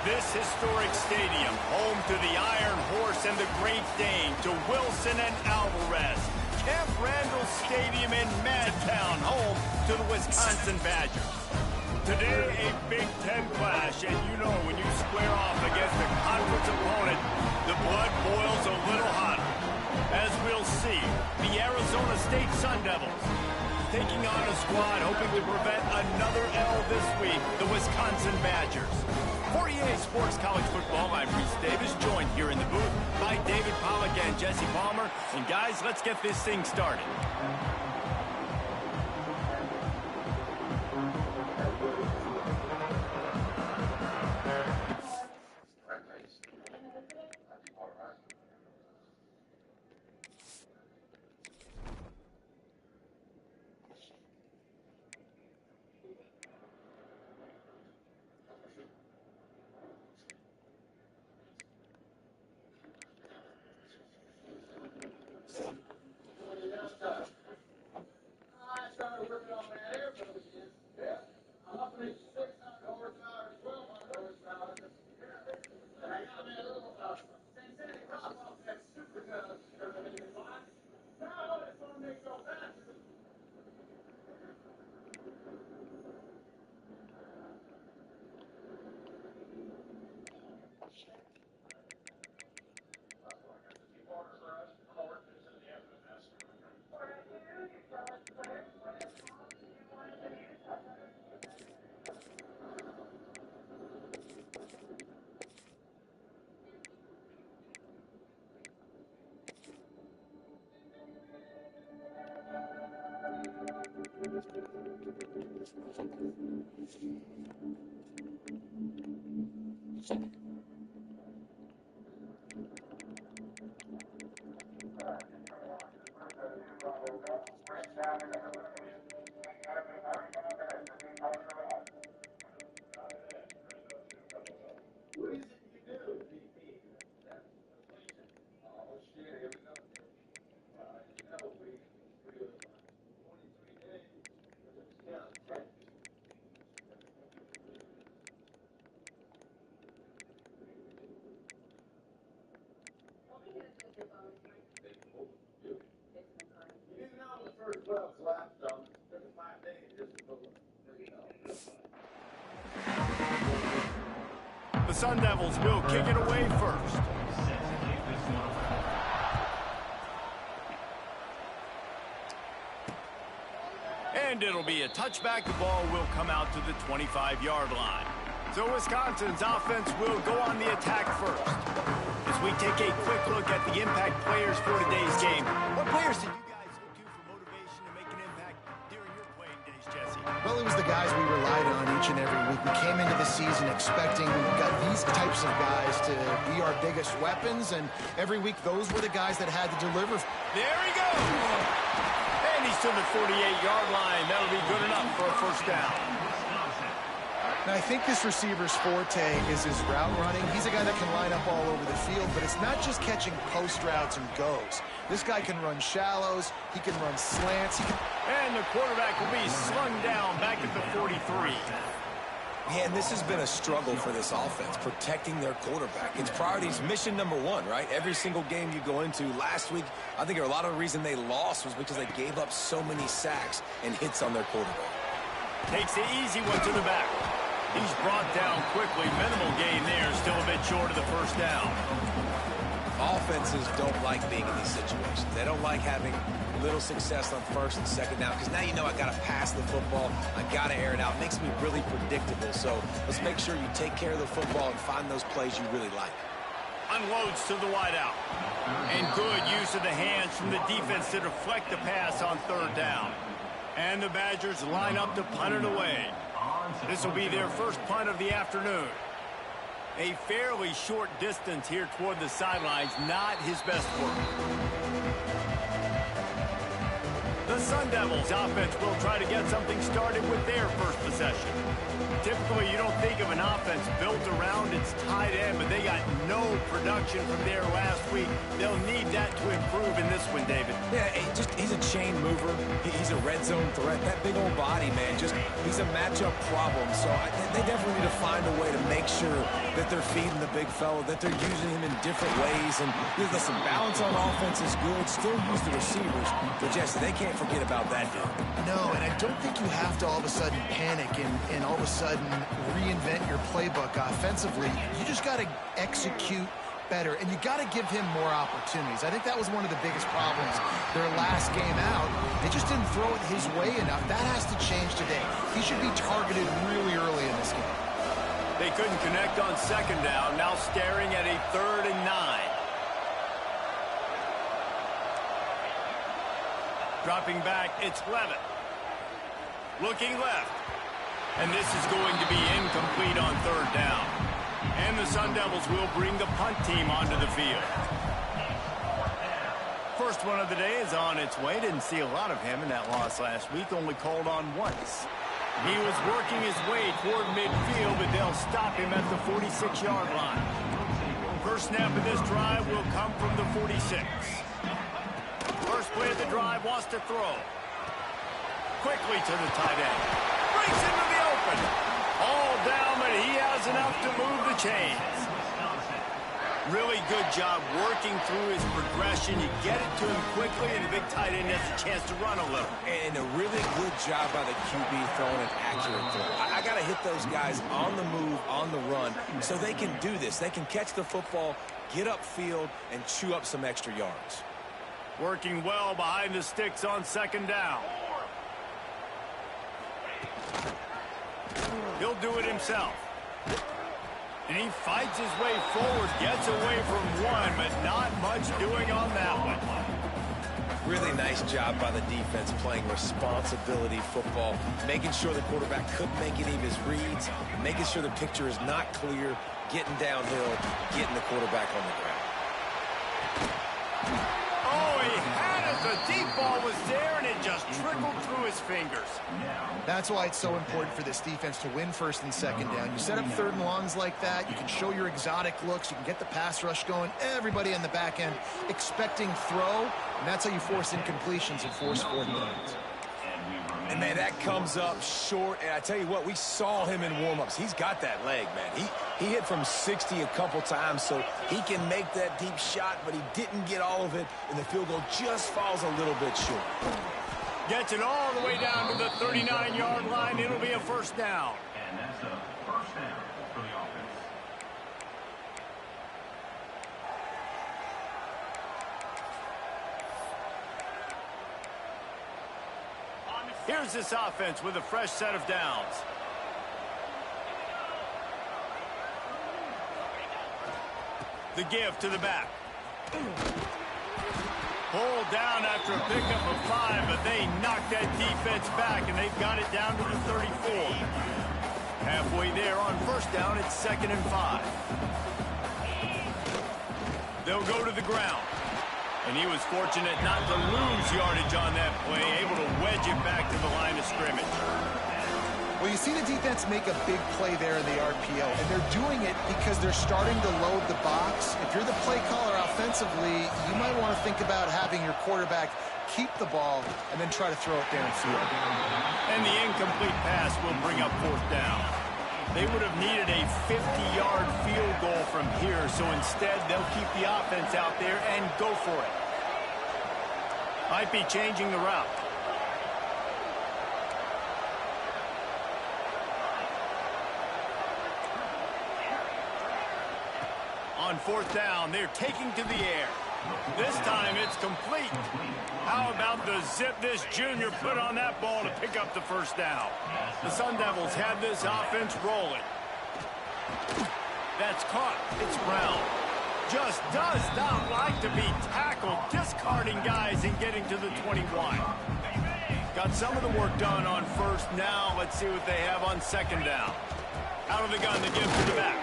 This historic stadium, home to the Iron Horse and the Great Dane, to Wilson and Alvarez. Camp Randall Stadium in Madtown, home to the Wisconsin Badgers. Today, a Big Ten clash, and you know when you square off against a conference opponent, the blood boils a little hotter. As we'll see, the Arizona State Sun Devils taking on a squad hoping to prevent another L this week, the Wisconsin Badgers. For EA Sports College Football, I'm Reese Davis, joined here in the booth by David Pollack and Jesse Palmer. And guys, let's get this thing started. The Sun Devils will kick it away first. And it'll be a touchback. The ball will come out to the 25-yard line. So Wisconsin's offense will go on the attack first. As we take a quick look at the impact players for today's game, what players did you guys look to for motivation to make an impact during your playing days, Jesse? Well, it was the guys we relied on each and every week. We came into the season expecting we got these types of guys to be our biggest weapons, and every week those were the guys that had to deliver. There he goes! And he's to the 48-yard line. That'll be good enough for a first down. Now, I think this receiver's forte is his route running. He's a guy that can line up all over the field, but it's not just catching post routes and goes. This guy can run shallows. He can run slants. And the quarterback will be slung down back at the 43. Man, this has been a struggle for this offense, protecting their quarterback. It's priorities, mission number one, right? Every single game you go into. Last week, I think a lot of the reason they lost was because they gave up so many sacks and hits on their quarterback. Takes the easy one to the back. He's brought down quickly. Minimal gain there, still a bit short of the first down. Offenses don't like being in these situations. They don't like having little success on first and second down, because now you know I got to pass the football. I got to air it out. It makes me really predictable. So let's make sure you take care of the football and find those plays you really like. Unloads to the wideout. And good use of the hands from the defense to deflect the pass on third down. And the Badgers line up to punt it away. This will be their first punt of the afternoon. A fairly short distance here toward the sidelines, not his best work. The Sun Devils offense will try to get something started with their first possession. Typically, you don't think of an offense built around its tight end, but they got no production from there last week. They'll need that to improve in this one, David. Yeah, he's a chain mover. He's a red zone threat. That big old body, man, He's a matchup problem, so they definitely need to find a way to make sure that they're feeding the big fella, that they're using him in different ways. And listen, balance on offense is good. Still use the receivers, but Jesse, they can't forget about that dude. No, and I don't think you have to all of a sudden panic and all of a sudden reinvent your playbook offensively. You just got to execute better, and you got to give him more opportunities. I think that was one of the biggest problems their last game out. They just didn't throw it his way enough. That has to change today. He should be targeted really early in this game. They couldn't connect on second down, now staring at a 3rd and 9. Dropping back, it's Levitt. Looking left. And this is going to be incomplete on 3rd down. And the Sun Devils will bring the punt team onto the field. First one of the day is on its way. Didn't see a lot of him in that loss last week. Only called on once. He was working his way toward midfield, but they'll stop him at the 46-yard line. First snap of this drive will come from the 46. First play of the drive, wants to throw. Quickly to the tight end. Breaks into the open. All down, but he has enough to move the chains. Really good job working through his progression. You get it to him quickly, and the big tight end has a chance to run a little. And a really good job by the QB throwing an accurate throw. I got to hit those guys on the move, on the run, so they can do this. They can catch the football, get upfield, and chew up some extra yards. Working well behind the sticks on second down. He'll do it himself. And he fights his way forward, gets away from one, but not much doing on that one. Really nice job by the defense playing responsibility football, making sure the quarterback couldn't make any of his reads, making sure the picture is not clear, getting downhill, getting the quarterback on the ground. Oh, he had it. The deep ball was there, and it just trickled through his fingers. That's why it's so important for this defense to win first and second down. You set up 3rd and longs like that, you can show your exotic looks, you can get the pass rush going, everybody on the back end expecting throw, and that's how you force incompletions and force 4th downs. And, man, that comes up short. And I tell you what, we saw him in warm-ups. He's got that leg, man. He hit from 60 a couple times, so he can make that deep shot, but he didn't get all of it, and the field goal just falls a little bit short. Gets it all the way down to the 39-yard line. It'll be a first down. And that's a first down for the offense. Here's this offense with a fresh set of downs. The give to the back. Pulled down after a pickup of 5, but they knocked that defense back, and they've got it down to the 34. Halfway there on first down, it's 2nd and 5. They'll go to the ground. And he was fortunate not to lose yardage on that play, able to wedge it back to the line of scrimmage. Well, you see the defense make a big play there in the RPO, and they're doing it because they're starting to load the box. If you're the play caller offensively, you might want to think about having your quarterback keep the ball and then try to throw it downfield. And the incomplete pass will bring up 4th down. They would have needed a 50-yard field goal from here, so instead they'll keep the offense out there and go for it. Might be changing the route. On 4th down, they're taking to the air. This time it's complete. How about the zip this junior put on that ball to pick up the first down? The Sun Devils had this offense rolling. That's caught. It's Brown. Just does not like to be tackled, discarding guys and getting to the 21. Got some of the work done on first. Now let's see what they have on second down. Out of the gun, the give to the back.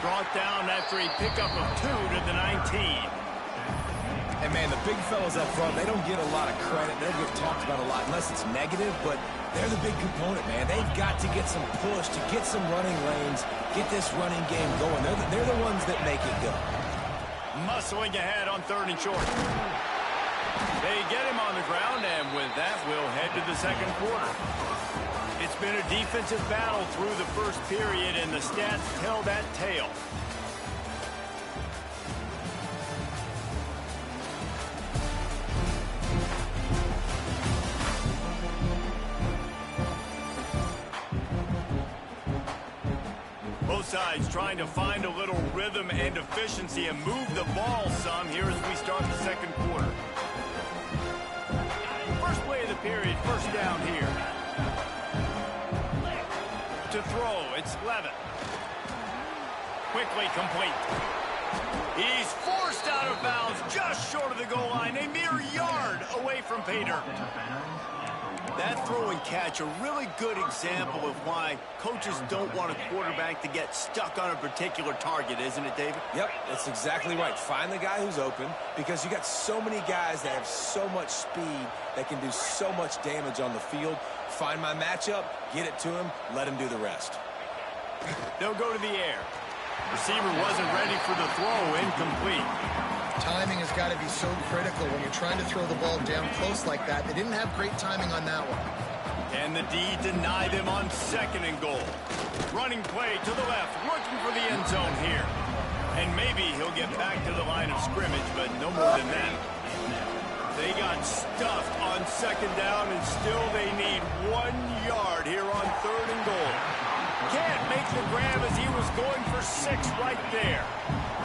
Brought down after a pickup of 2 to the 19. And, man, the big fellas up front, they don't get a lot of credit. They don't get talked about a lot unless it's negative, but they're the big component, man. They've got to get some push, to get some running lanes, get this running game going. They're the ones that make it go. Muscling ahead on 3rd and short. They get him on the ground, and with that, we'll head to the second quarter. It's It's been a defensive battle through the first period, and the stats tell that tale. Both sides trying to find a little rhythm and efficiency and move the ball some here as we start the second quarter. First play of the period, first down here. To throw, it's Levitt. Quickly complete. He's forced out of bounds just short of the goal line, a mere yard away from pay dirt. That throw and catch, a really good example of why coaches don't want a quarterback to get stuck on a particular target, isn't it, David? Yep, that's exactly right. Find the guy who's open, because you got so many guys that have so much speed that can do so much damage on the field. Find my matchup, get it to him, let him do the rest. They'll go to the air. Receiver wasn't ready for the throw, incomplete. Timing has got to be so critical when you're trying to throw the ball down close like that. They didn't have great timing on that one. And the D deny them on second and goal. Running play to the left, looking for the end zone here. And maybe he'll get back to the line of scrimmage, but no more than that. They got stuffed on second down, and still they need 1 yard here on third and goal. Can't make the grab as he was going for 6 right there.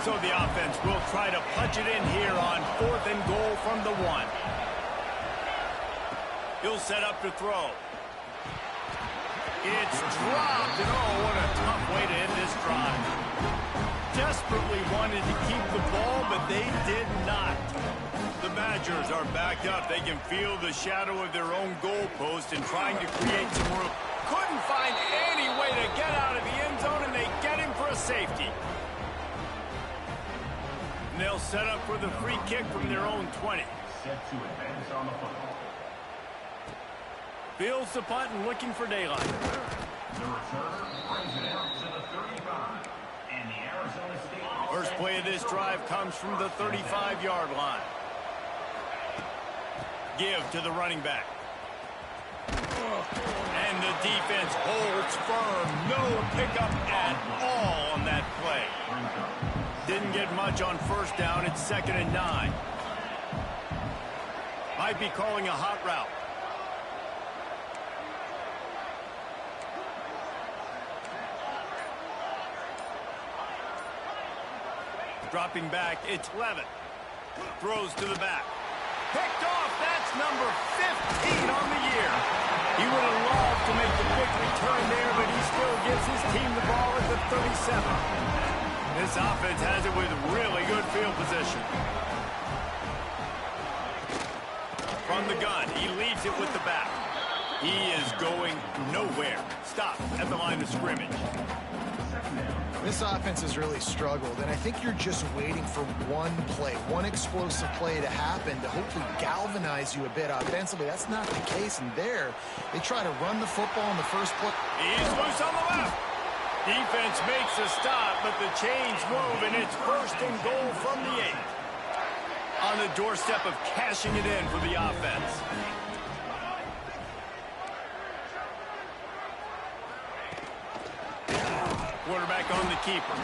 So the offense will try to punch it in here on fourth and goal from the 1. He'll set up to throw. It's dropped, and oh, what a tough way to end this drive. Desperately wanted to keep the ball, but they did not. The Badgers are backed up. They can feel the shadow of their own goalpost and trying to create some room. Couldn't find any way to get out of the end zone, and they get him for a safety. And they'll set up for the free kick from their own 20. Set to advance on the football. Fields the punt and looking for daylight. The returner brings it out to the 35. And the Arizona State... First play of this drive comes from the 35-yard line. Give to the running back. And the defense holds firm. No pickup at all on that play. Didn't get much on first down. It's 2nd and 9. Might be calling a hot route. Dropping back, it's Levitt. Throws to the back. Picked off, that's number 15 on the year. He would have loved to make the quick return there, but he still gives his team the ball at the 37. This offense has it with really good field position. From the gun, he leads it with the back. He is going nowhere. Stop at the line of scrimmage. This offense has really struggled, and I think you're just waiting for one play, one explosive play to happen to hopefully galvanize you a bit offensively. That's not the case, and there, they try to run the football in the first play. He's loose on the left. Defense makes a stop, but the chains move, and it's 1st and goal from the 8. On the doorstep of cashing it in for the offense. Quarterback on the keeper.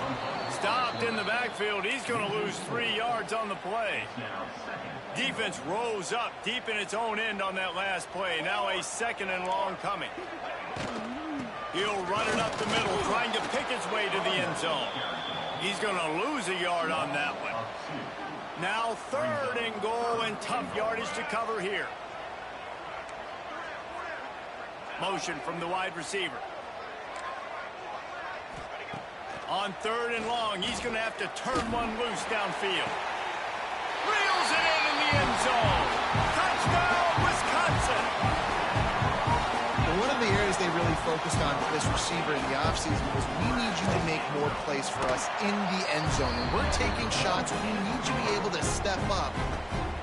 Stopped in the backfield. He's going to lose 3 yards on the play. Defense rose up deep in its own end on that last play. Now a 2nd and long coming. He'll run it up the middle, trying to pick his way to the end zone. He's going to lose a yard on that one. Now 3rd and goal, and tough yardage to cover here. Motion from the wide receiver. On 3rd and long, he's going to have to turn one loose downfield. Reels it in the end zone. Touchdown, Wisconsin. One of the areas they really focused on for this receiver in the offseason was, we need you to make more plays for us in the end zone. And we're taking shots. We need you to be able to step up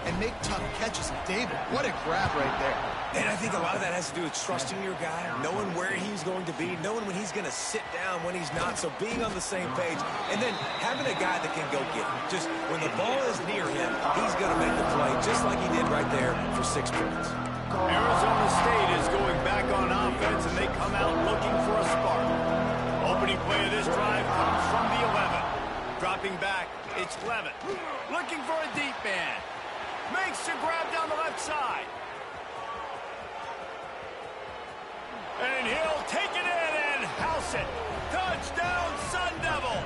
and make tough catches. And David, what a grab right there. And I think a lot of that has to do with trusting your guy, knowing where he's going to be, knowing when he's going to sit down, when he's not, so being on the same page, and then having a guy that can go get him. Just when the ball is near him, he's going to make the play, just like he did right there for 6 points. Arizona State is going back on offense, and they come out looking for a spark. Opening play of this drive comes from the 11. Dropping back, it's Levitt. Looking for a deep man. Makes the grab down the left side. And he'll take it in and house it. Touchdown, Sun Devils!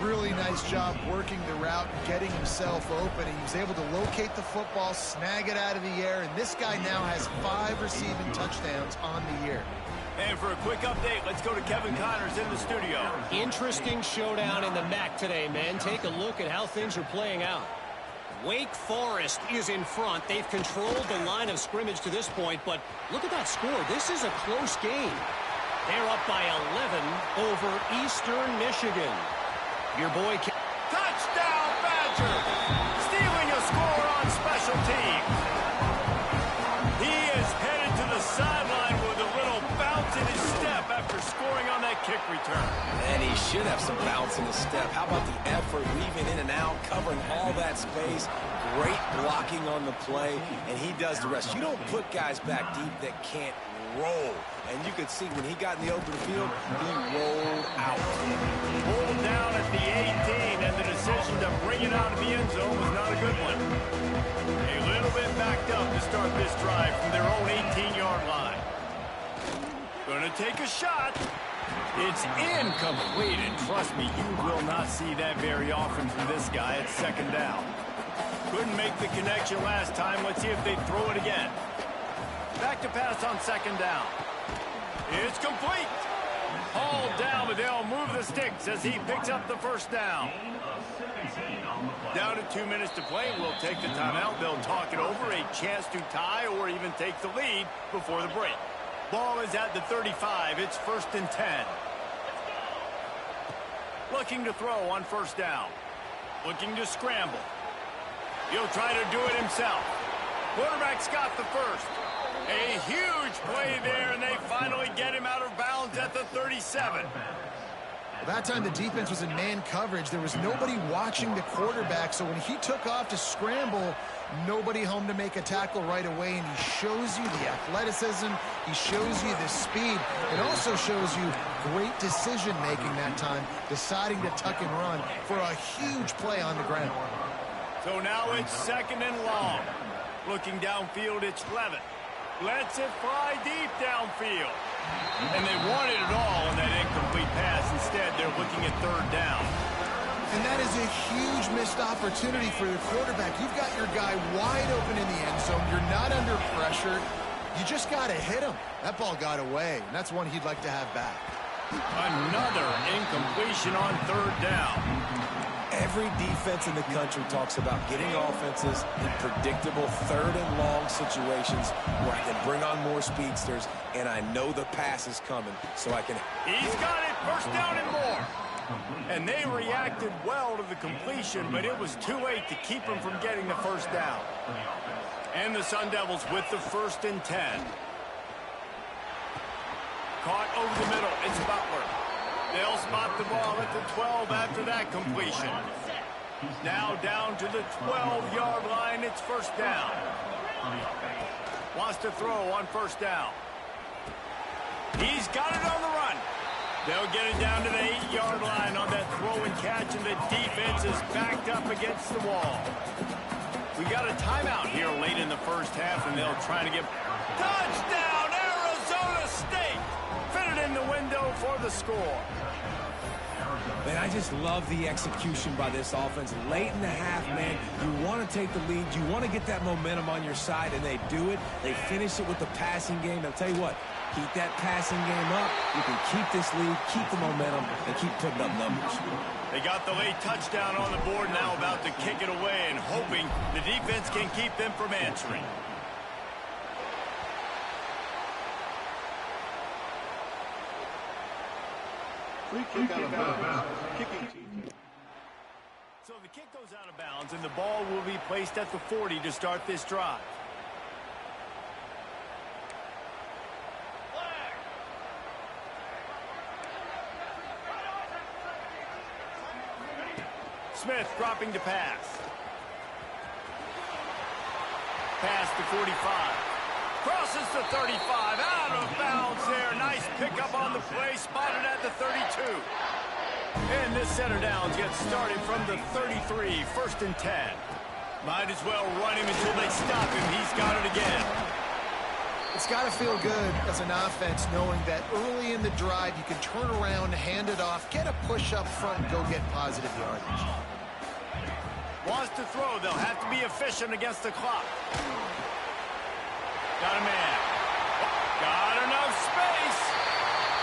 Really nice job working the route, getting himself open. He was able to locate the football, snag it out of the air, and this guy now has 5 receiving touchdowns on the year. And for a quick update, let's go to Kevin Connors in the studio. Interesting showdown in the MAC today, man. Take a look at how things are playing out. Wake Forest is in front. They've controlled the line of scrimmage to this point, but look at that score. This is a close game. They're up by 11 over Eastern Michigan. Your boy... Touchdown, Badger! Stealing a score on special teams. He is headed to the sideline with a little bounce in his step after scoring on that kick return. And he should have some bounce in his step. How about the effort, weaving in and out, covering all that space. Great blocking on the play, and he does the rest. You don't put guys back deep that can't roll. And you could see when he got in the open field, he rolled out. Pulled down at the 18, and the decision to bring it out of the end zone was not a good one. A little bit backed up to start this drive from their own 18-yard line. Gonna take a shot. It's incomplete, and trust me, you will not see that very often from this guy at second down. Couldn't make the connection last time. Let's see if they throw it again. Back to pass on second down. It's complete. Hauled down, but they'll move the sticks as he picks up the first down. Down to 2 minutes to play. We'll take the timeout. They'll talk it over. A chance to tie or even take the lead before the break. Ball is at the 35. It's 1st and 10. Looking to throw on first down. Looking to scramble. He'll try to do it himself. Quarterback's got the first. A huge play there, and they finally get him out of bounds at the 37. Well, that time the defense was in man coverage. There was nobody watching the quarterback, so when he took off to scramble, nobody home to make a tackle right away, and he shows you the athleticism, he shows you the speed, and also shows you great decision-making that time, deciding to tuck and run for a huge play on the ground. So now it's 2nd and long. Looking downfield, it's Levitt. Lets it fly deep downfield. And they wanted it all on that incomplete pass. Instead, they're looking at 3rd down. And that is a huge missed opportunity for the quarterback. You've got your guy wide open in the end zone. You're not under pressure. You just got to hit him. That ball got away, and that's one he'd like to have back. Another incompletion on 3rd down. Every defense in the country talks about getting offenses in predictable 3rd and long situations where I can bring on more speedsters, and I know the pass is coming, so I can... He's got it, 1st down and more. And they reacted well to the completion, but it was too late to keep him from getting the 1st down. And the Sun Devils with the 1st and 10. Caught over the middle, it's Butler. They'll spot the ball at the 12 after that completion. Now down to the 12-yard line. It's 1st down. Wants to throw on 1st down. He's got it on the run. They'll get it down to the 8-yard line on that throw and catch, and the defense is backed up against the wall. We got a timeout here late in the 1st half, and they'll try to get... Touchdown, Arizona State! Fitted in the window for the score. Man, I just love the execution by this offense. Late in the half, man, you want to take the lead. You want to get that momentum on your side, and they do it. They finish it with the passing game. I'll tell you what, keep that passing game up. You can keep this lead, keep the momentum, and keep putting up numbers. They got the late touchdown on the board, now about to kick it away and hoping the defense can keep them from answering. Free kick out of bounds. Kicking team. So the kick goes out of bounds, and the ball will be placed at the 40 to start this drive. Smith dropping to pass. past the 45. Crosses the 35, out of bounds there. Nice pickup on the play, spotted at the 32. And this center downs gets started from the 33, 1st and 10. Might as well run him until they stop him. He's got it again. It's got to feel good as an offense knowing that early in the drive you can turn around, hand it off, get a push up front, and go get positive yardage. Wants to throw. They'll have to be efficient against the clock. Got a man. Got enough space.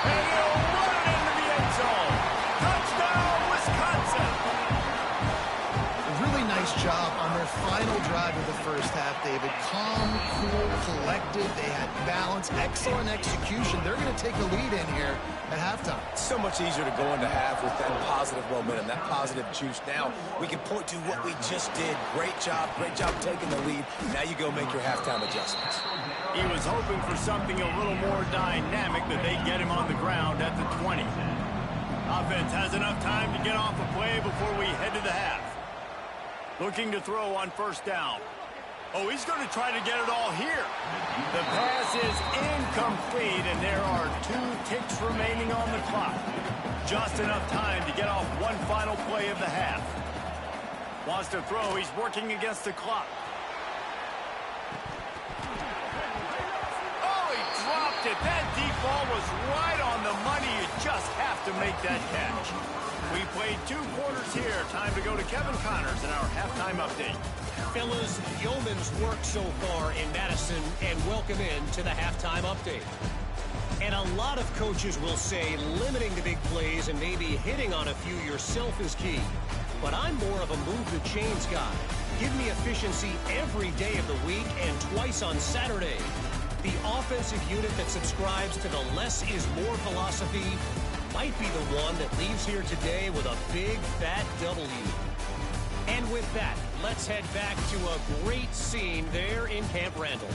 And he'll run it into the end zone. Touchdown, Wisconsin. A really nice job on their final drive of the first half, David. Calm, cool, collected. They had balance, excellent execution. They're going to take a lead in here at halftime. So much easier to go into half with that positive momentum, that positive juice. Now we can point to what we just did. Great job taking the lead. Now you go make your halftime adjustments. He was hoping for something a little more dynamic, that they'd get him on the ground at the 20. Offense has enough time to get off a play before we head to the half. Looking to throw on 1st down. Oh, he's going to try to get it all here. The pass is incomplete, and there are 2 ticks remaining on the clock. Just enough time to get off one final play of the half. Wants to throw. He's working against the clock. Oh, he dropped it. That deep ball was right on the money. You just have to make that catch. We played 2 quarters here. Time to go to Kevin Connors in our halftime update. Fellas, yeoman's work so far in Madison, and welcome in to the halftime update. And a lot of coaches will say limiting the big plays and maybe hitting on a few yourself is key. But I'm more of a move the chains guy. Give me efficiency every day of the week and twice on Saturday. The offensive unit that subscribes to the less is more philosophy might be the one that leaves here today with a big fat W. And with that, let's head back to a great scene there in Camp Randall.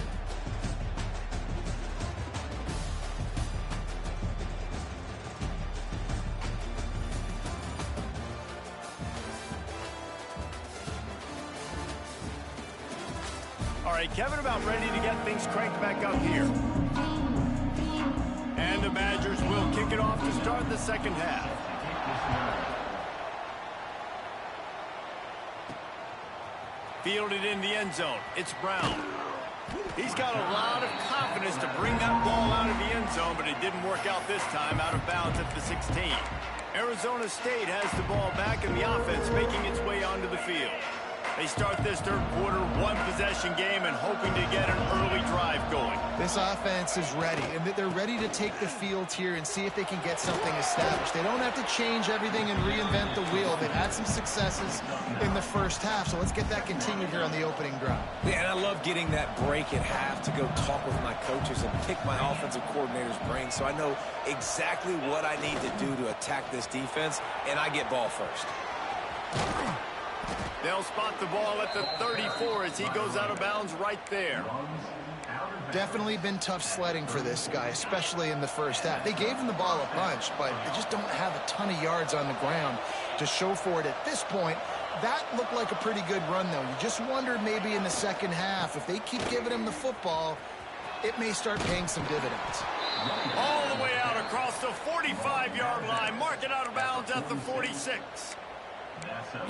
All right, Kevin about ready to get things cranked back up here. And the Badgers will kick it off to start the second half. Fielded in the end zone. It's Brown. He's got a lot of confidence to bring that ball out of the end zone, but it didn't work out this time, out of bounds at the 16. Arizona State has the ball back, and the offense making its way onto the field. They start this third quarter, 1-possession game, and hoping to get an early drive going. This offense is ready, and they're ready to take the field here and see if they can get something established. They don't have to change everything and reinvent the wheel. They've had some successes in the first half, so let's get that continued here on the opening drive. Yeah, and I love getting that break at half to go talk with my coaches and pick my offensive coordinator's brain so I know exactly what I need to do to attack this defense, and I get ball first. They'll spot the ball at the 34 as he goes out of bounds right there. Definitely been tough sledding for this guy, especially in the first half. They gave him the ball a bunch, but they just don't have a ton of yards on the ground to show for it at this point. That looked like a pretty good run, though. You just wondered maybe in the second half, if they keep giving him the football, it may start paying some dividends. All the way out across the 45-yard line. Mark it out of bounds at the 46.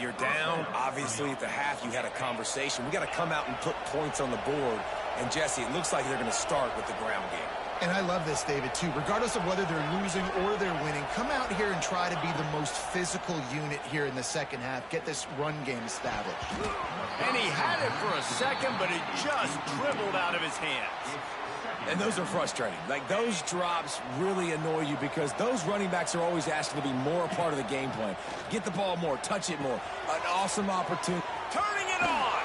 You're down. Obviously, at the half, you had a conversation. We got to come out and put points on the board. And, Jesse, it looks like they're going to start with the ground game. And I love this, David, too. Regardless of whether they're losing or they're winning, come out here and try to be the most physical unit here in the second half. Get this run game established. And he had it for a second, but it just dribbled out of his hands. And those are frustrating. Like, those drops really annoy you because those running backs are always asking to be more a part of the game plan. Get the ball more, touch it more. An awesome opportunity. Turning it on.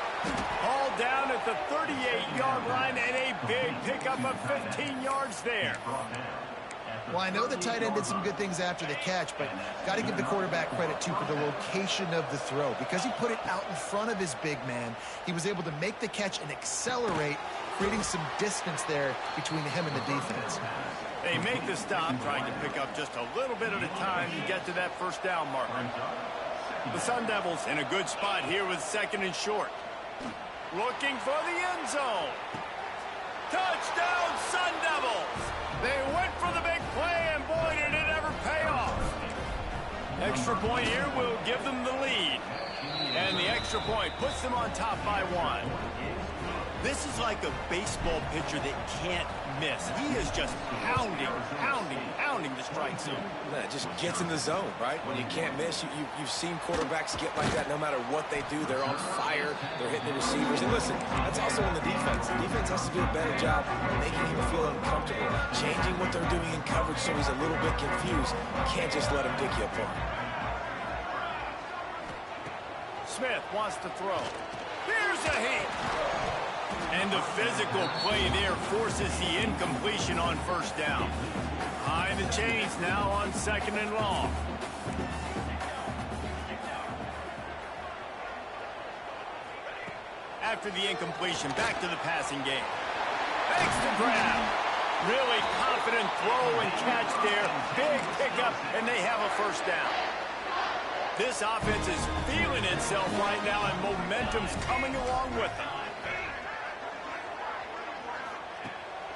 All down at the 38-yard line, and a big pickup of 15 yards there. Well, I know the tight end did some good things after the catch, but got to give the quarterback credit, too, for the location of the throw. Because he put it out in front of his big man, he was able to make the catch and accelerate, creating some distance there between him and the defense. They make the stop, trying to pick up just a little bit at a time to get to that first down marker. The Sun Devils in a good spot here with second and short. Looking for the end zone. Touchdown, Sun Devils! They went for the big play, and boy, did it ever pay off. Extra point here will give them the lead. And the extra point puts them on top by 1. This is like a baseball pitcher that can't miss. He is just pounding the strike zone. Yeah, it just gets in the zone, right? When you can't miss, you've seen quarterbacks get like that no matter what they do. They're on fire. They're hitting the receivers. And listen, that's also on the defense. The defense has to do a better job making him feel uncomfortable, changing what they're doing in coverage so he's a little bit confused. You can't just let him pick you apart. Smith wants to throw. Here's a hit. And the physical play there forces the incompletion on first down. High the chains now on 2nd and long. After the incompletion, back to the passing game. Thanks to grab. Really confident throw and catch there. Big pickup, and they have a first down. This offense is feeling itself right now, and momentum's coming along with them.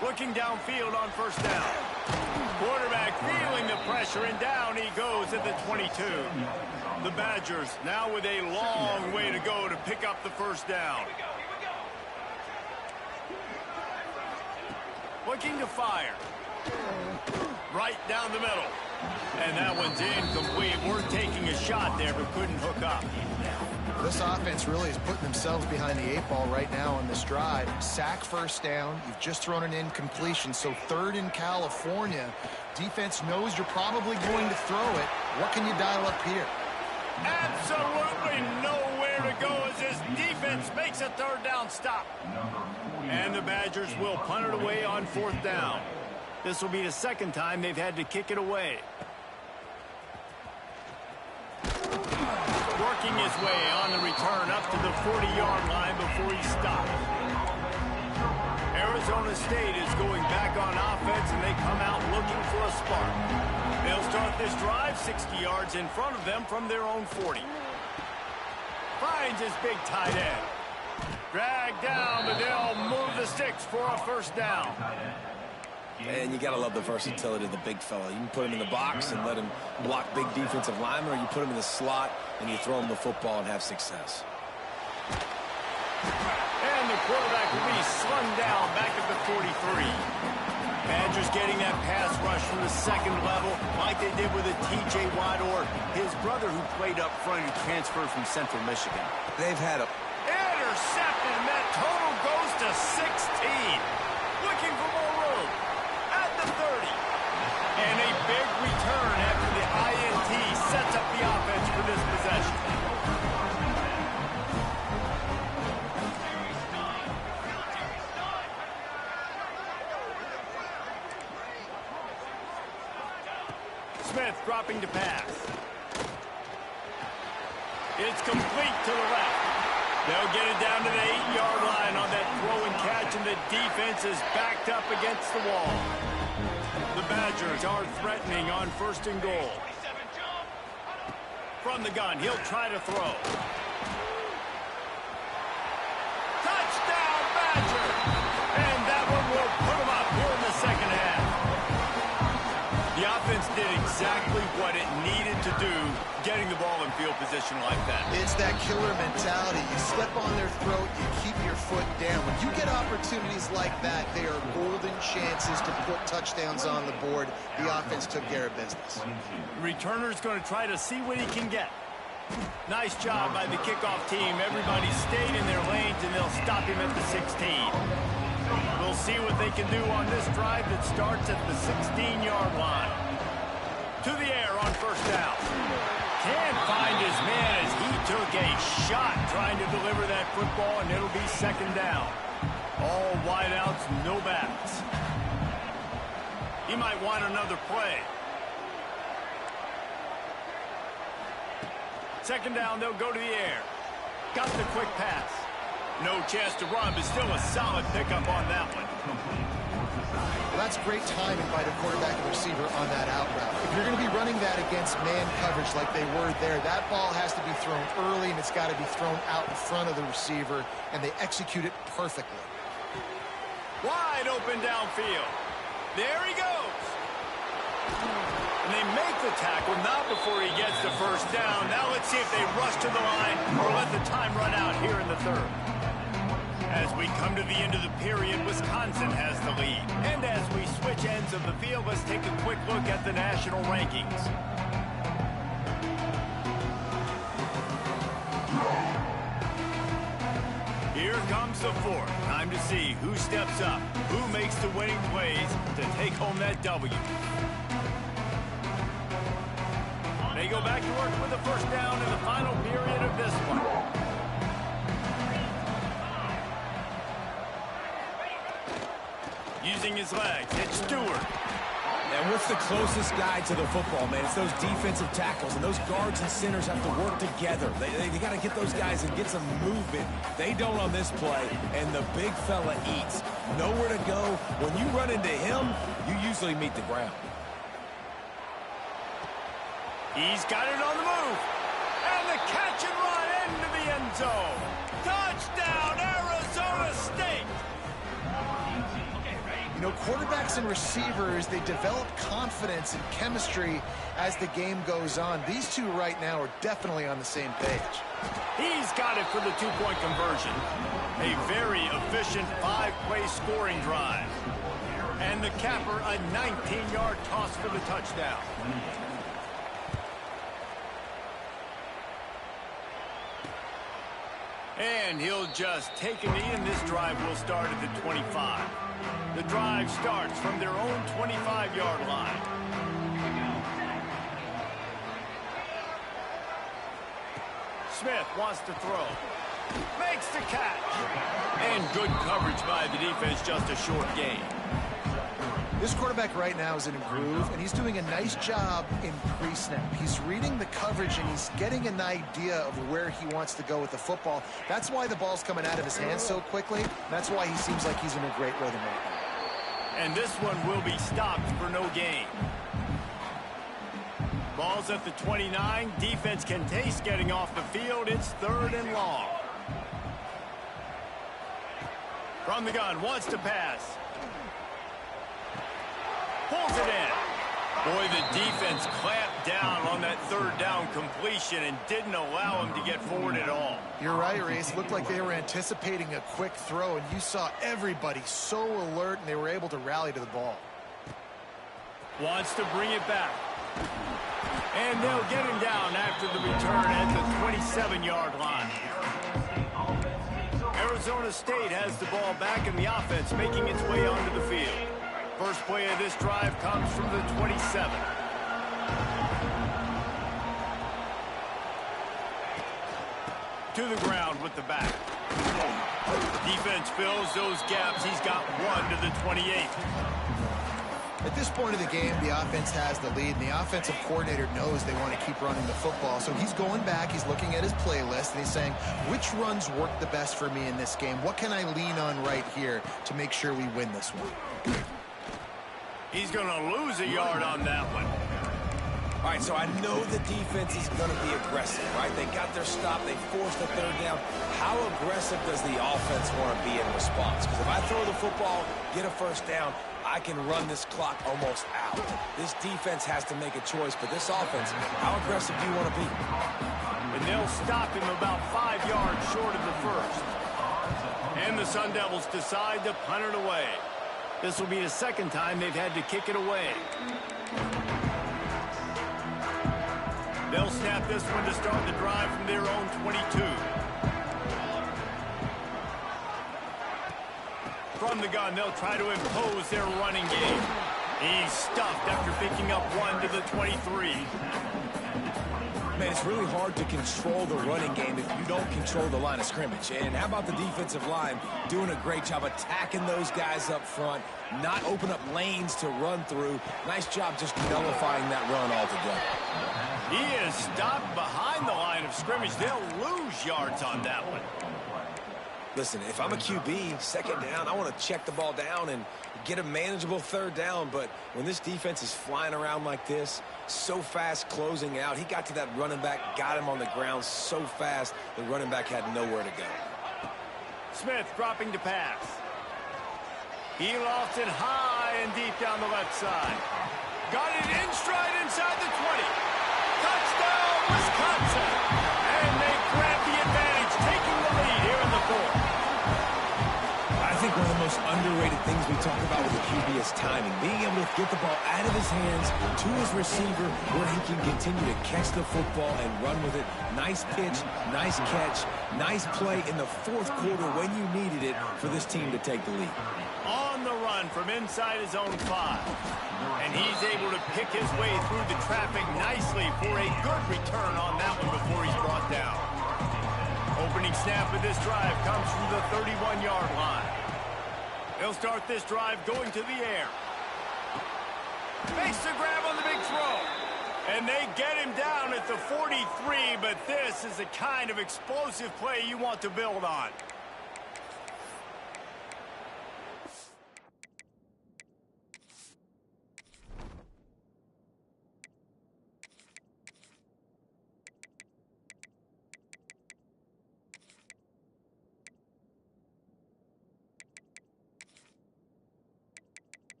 Looking downfield on first down. Quarterback feeling the pressure, and down he goes at the 22. The Badgers now with a long way to go to pick up the first down. Looking to fire. Right down the middle. And that one's incomplete. We're taking a shot there, but couldn't hook up. This offense really is putting themselves behind the 8 ball right now on this drive. Sack first down. You've just thrown an incompletion, so 3rd in California. Defense knows you're probably going to throw it. What can you dial up here? Absolutely nowhere to go as this defense makes a 3rd down stop. And the Badgers will punt it away on 4th down. This will be the 2nd time they've had to kick it away. Working his way on the return up to the 40-yard line before he stopped. Arizona State is going back on offense, and they come out looking for a spark. They'll start this drive 60 yards in front of them from their own 40. Finds his big tight end. Dragged down, but they'll move the sticks for a first down. And you got to love the versatility of the big fella. You can put him in the box and let him block big defensive linemen, or you put him in the slot and you throw him the football and have success. And the quarterback will be slung down back at the 43. Badgers getting that pass rush from the 2nd level like they did with a T.J. Watt or his brother who played up front who transferred from Central Michigan. They've had a... Intercepted, and that total goes to 16. Looking for more room. At the 30. And a big return after the INT sets up the offense for this possession. Smith dropping to pass. It's complete to the left. They'll get it down to the 8-yard line on that throw and catch, and the defense is backed up against the wall. The Badgers are threatening on 1st and goal. From the gun, he'll try to throw. Touchdown, Badger! And that one will put them up here in the 2nd half. The offense did exactly what it needed to do, getting the ball in field position like that. It's that killer mentality. You step on their throat, you keep your foot down. When you get opportunities like that, they are golden chances to put touchdowns on the board. The offense took care of business. Returner's going to try to see what he can get. Nice job by the kickoff team. Everybody stayed in their lanes, and they'll stop him at the 16. We'll see what they can do on this drive that starts at the 16-yard line. To the air on first down. Can't find his man as he took a shot trying to deliver that football, and it'll be 2nd down. All wideouts, no backs. He might want another play. 2nd down, they'll go to the air. Got the quick pass. No chance to run, but still a solid pickup on that one. Well, that's great timing by the quarterback and receiver on that out route. If you're going to be running that against man coverage like they were there, that ball has to be thrown early, and it's got to be thrown out in front of the receiver, and they execute it perfectly. Wide open downfield. There he goes. And they make the tackle, not before he gets the first down. Now let's see if they rush to the line or let the time run out here in the third. As we come to the end of the period, Wisconsin has the lead. And as we switch ends of the field, let's take a quick look at the national rankings. Here comes the fourth. Time to see who steps up, who makes the winning plays to take home that W. They go back to work with the first down in the final period of this one. Using his legs, it's Stewart. And what's the closest guy to the football, man? It's those defensive tackles, and those guards and centers have to work together. They got to get those guys and get some movement. They don't on this play, and the big fella eats. Nowhere to go. When you run into him, you usually meet the ground. He's got it on the move. And the catch and run into the end zone. Touchdown, Arizona State. You know, quarterbacks and receivers, they develop confidence and chemistry as the game goes on. These two right now are definitely on the same page. He's got it for the two-point conversion. A very efficient five-play scoring drive. And the capper, a 19-yard toss for the touchdown. And he'll just take a knee, and this drive will start at the 25. The drive starts from their own 25-yard line. Smith wants to throw. Makes the catch. And good coverage by the defense, just a short gain. This quarterback right now is in a groove, and he's doing a nice job in pre-snap. He's reading the coverage, and he's getting an idea of where he wants to go with the football. That's why the ball's coming out of his hands so quickly. That's why he seems like he's in a great rhythm right now. And this one will be stopped for no gain. Ball's at the 29. Defense can taste getting off the field. It's 3rd and long. From the gun, wants to pass. Pulls it in. Boy, the defense clamped down on that 3rd down completion and didn't allow him to get forward at all. You're right, Reese. Looked like they were anticipating a quick throw, and you saw everybody so alert, and they were able to rally to the ball. Wants to bring it back. And they'll get him down after the return at the 27-yard line. Arizona State has the ball back, and the offense making its way onto the field. First play of this drive comes from the 27. To the ground with the back. Defense fills those gaps. He's got one to the 28. At this point of the game, the offense has the lead, and the offensive coordinator knows they want to keep running the football. So he's going back, he's looking at his playlist, and he's saying, which runs work the best for me in this game? What can I lean on right here to make sure we win this one? He's going to lose a yard on that one. All right, so I know the defense is going to be aggressive, right? They got their stop. They forced the 3rd down. How aggressive does the offense want to be in response? Because if I throw the football, get a first down, I can run this clock almost out. This defense has to make a choice, but this offense, how aggressive do you want to be? And they'll stop him about 5 yards short of the first. And the Sun Devils decide to punt it away. This will be the second time they've had to kick it away. They'll snap this one to start the drive from their own 22. From the gun, they'll try to impose their running game. He's stuffed after picking up one to the 23. Man, it's really hard to control the running game if you don't control the line of scrimmage. And how about the defensive line doing a great job attacking those guys up front, not open up lanes to run through. Nice job just nullifying that run altogether. He is stopped behind the line of scrimmage. They'll lose yards on that one. Listen, if I'm a QB, second down, I want to check the ball down and get a manageable third down. But when this defense is flying around like this, so fast closing out, he got to that running back, got him on the ground so fast, the running back had nowhere to go. Smith dropping to pass. He lofts it high and deep down the left side. Got it in stride inside the 20. Touchdown, Wisconsin! And they grab the advantage, taking the lead here in the fourth. I think one of the most underrated things we talk about with the QB is timing. Being able to get the ball out of his hands to his receiver where he can continue to catch the football and run with it. Nice pitch, nice catch, nice play in the fourth quarter when you needed it for this team to take the lead. On the run from inside his own 5. And he's able to pick his way through the traffic nicely for a good return on that one before he's brought down. Opening snap of this drive comes from the 31-yard line. They'll start this drive going to the air. Makes the grab on the big throw. And they get him down at the 43, but this is the kind of explosive play you want to build on.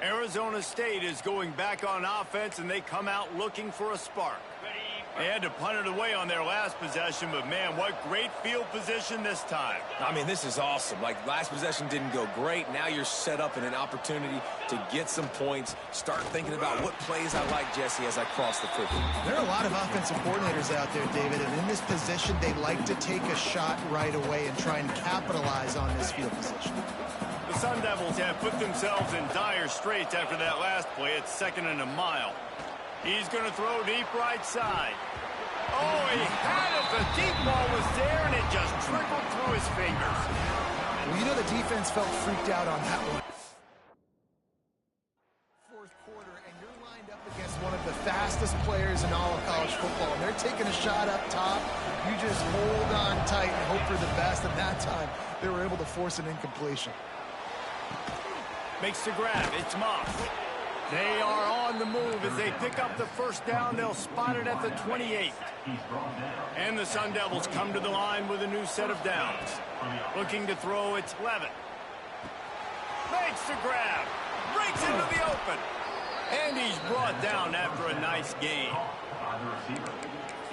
Arizona State is going back on offense, and they come out looking for a spark. They had to punt it away on their last possession, but, man, what great field position this time. I mean, this is awesome. Like, last possession didn't go great. Now you're set up in an opportunity to get some points. Start thinking about what plays I like, Jesse, as I cross the 50. There are a lot of offensive coordinators out there, David, and in this position, they like to take a shot right away and try and capitalize on this field position. The Sun Devils have put themselves in dire straits after that last play. It's 2nd and a mile. He's going to throw deep right side. Oh, he had it. The deep ball was there, and it just trickled through his fingers. Well, you know the defense felt freaked out on that one. Fourth quarter, and you're lined up against one of the fastest players in all of college football. And they're taking a shot up top. You just hold on tight and hope for the best. And that time, they were able to force an incompletion. Makes the grab. It's Moss. They are on the move as they pick up the first down. They'll spot it at the 28. And the Sun Devils come to the line with a new set of downs. Looking to throw, it's Levitt. Makes the grab. Breaks into the open. And he's brought down after a nice gain.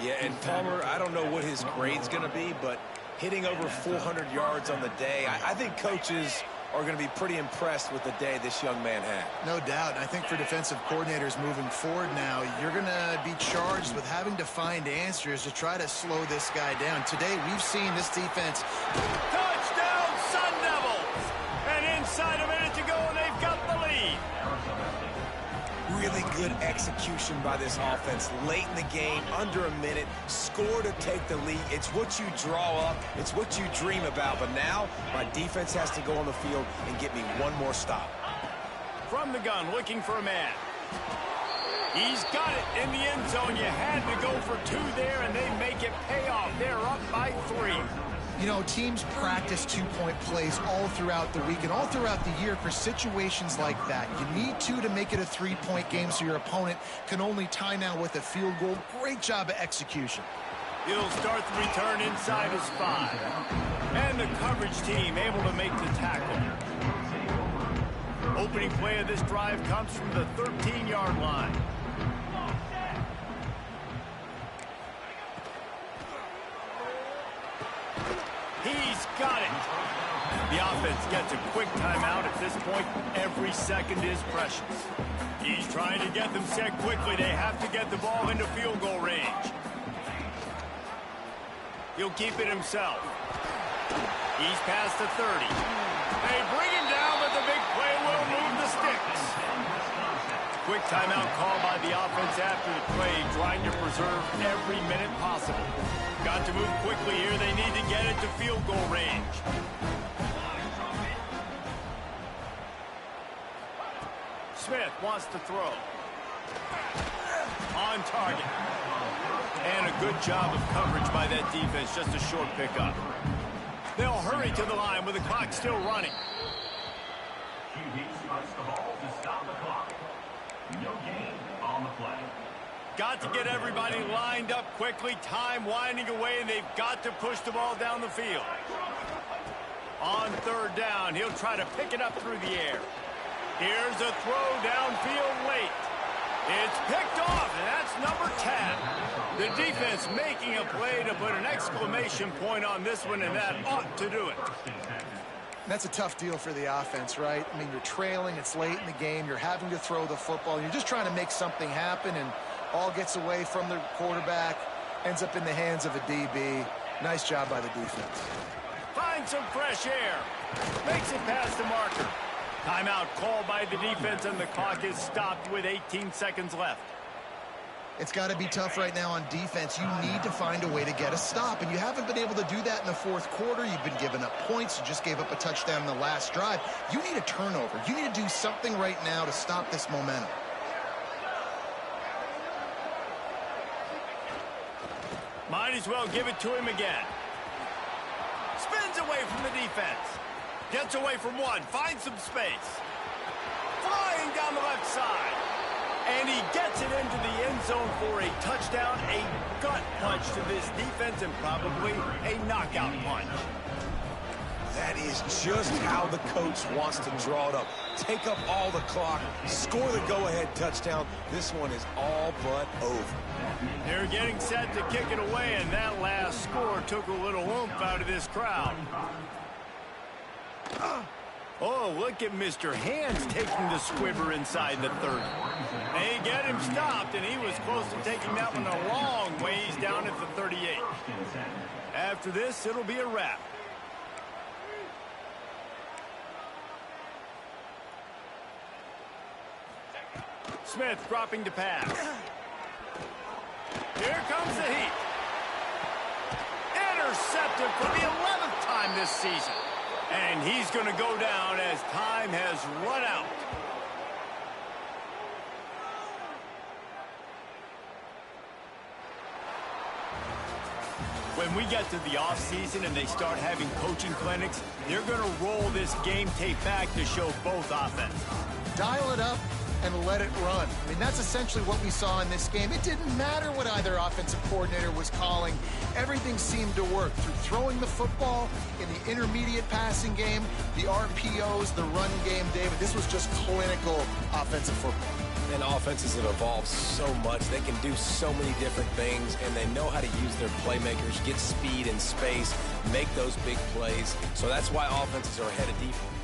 Yeah, and Palmer, I don't know what his grade's going to be, but hitting over 400 yards on the day, I think coaches are going to be pretty impressed with the day this young man had. No doubt. I think for defensive coordinators moving forward now, you're going to be charged with having to find answers to try to slow this guy down. Today, we've seen this defense. Touchdown, Sun Devils! And inside a minute to go, and they've got the lead. Really good execution by this offense. Late in the game, under a minute, score to take the lead. It's what you draw up. It's what you dream about. But now, my defense has to go on the field and get me one more stop. From the gun, looking for a man. He's got it in the end zone. You had to go for 2 there, and they make it pay off. They're up by 3. You know, teams practice two-point plays all throughout the week and all throughout the year for situations like that. You need to make it a 3-point game so your opponent can only tie now with a field goal. Great job of execution. He'll start the return inside his 5. And the coverage team able to make the tackle. Opening play of this drive comes from the 13-yard line. He's got it. The offense gets a quick timeout at this point. Every second is precious. He's trying to get them set quickly. They have to get the ball into field goal range. He'll keep it himself. He's past the 30. They bring him down, but the big play will move the sticks. Quick timeout call by the offense after the play, trying to preserve every minute possible. Got to move quickly here. They need to get it to field goal range. Smith wants to throw. on target. And a good job of coverage by that defense, just a short pickup. They'll hurry to the line with the clock still running. QB spikes the ball to stop the clock. No gain on the play. Got to get everybody lined up quickly. Time winding away, and they've got to push the ball down the field. On third down, he'll try to pick it up through the air. Here's a throw downfield late. It's picked off, and that's number 10. The defense making a play to put an exclamation point on this one, and that ought to do it. That's a tough deal for the offense, right? I mean, you're trailing, it's late in the game, you're having to throw the football, you're just trying to make something happen, and all gets away from the quarterback, ends up in the hands of a DB. Nice job by the defense. Finds some fresh air. Makes it past the marker. Timeout called by the defense, and the clock is stopped with 18 seconds left. It's got to be tough right now on defense. You need to find a way to get a stop, and you haven't been able to do that in the fourth quarter. You've been giving up points. You just gave up a touchdown in the last drive. You need a turnover. You need to do something right now to stop this momentum. Might as well give it to him again. Spins away from the defense. Gets away from one. Finds some space. Flying down the left side. And he gets it into the end zone for a touchdown. A gut punch to this defense and probably a knockout punch. That is just how the coach wants to draw it up. Take up all the clock, score the go-ahead touchdown. This one is all but over. They're getting set to kick it away, and that last score took a little oomph out of this crowd. Oh, look at Mr. Hands taking the squibber inside the 30. They get him stopped, and he was close to taking that one a long ways down at the 38. After this, it'll be a wrap. Smith dropping to pass. Here comes the heat. Intercepted for the 11th time this season. And he's going to go down as time has run out. When we get to the offseason and they start having coaching clinics, they're going to roll this game tape back to show both offenses. Dial it up and let it run. I mean, that's essentially what we saw in this game. It didn't matter what either offensive coordinator was calling. Everything seemed to work through throwing the football in the intermediate passing game, the RPOs, the run game, David. This was just clinical offensive football. And offenses have evolved so much. They can do so many different things, and they know how to use their playmakers, get speed and space, make those big plays. So that's why offenses are ahead of defense.